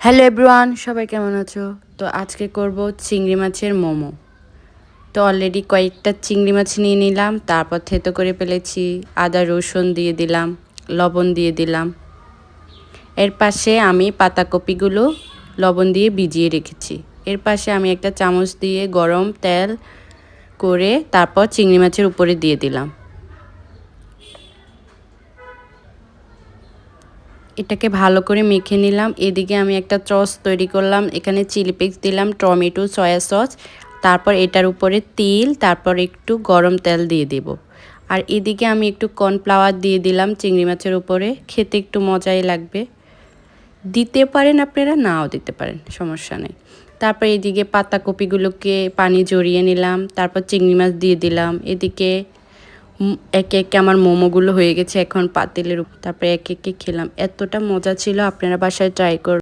Hello everyone, সবাই কেমন আছো? তো আজকে করব চিংড়ি মাছের মোমো। তো অলরেডি কয়েকটা চিংড়ি মাছ নিয়ে নিলাম, তারপর থেতো করে ফেলেছি। আদা রসুন দিয়ে দিলাম, লবণ দিয়ে দিলাম। এর পাশে আমি পাতাকপিগুলো লবণ দিয়ে ভিজিয়ে রেখেছি। এর পাশে আমি একটা চামচ দিয়ে গরম তেল করে তারপর চিংড়ি মাছের উপরে দিয়ে দিলাম। এটাকে ভালো করে মেখে নিলাম। এদিকে আমি একটা সস তৈরি করলাম। এখানে চিলি ফ্লেক্স দিলাম, টমেটো, সয়া সস, তারপর এটার উপরে তিল, তারপর একটু গরম তেল দিয়ে দেব। আর এদিকে আমি একটু কর্নফ্লাওয়ার দিয়ে দিলাম চিংড়ি মাছের উপরে। খেতে একটু মজাই লাগবে। দিতে পারেন আপনারা, নাও দিতে পারেন, সমস্যা নেই। তারপর এদিকে পাতাকপিগুলোকে পানি ঝরিয়ে নিলাম, তারপর চিংড়ি মাছ দিয়ে দিলাম। এদিকে একে একে আমার মোমোগুলো হয়ে গেছে এখন পাতিলের উপর। তারপরে একে একে খেলাম, এতটা মজা ছিল। আপনারা বাসায় ট্রাই করুন।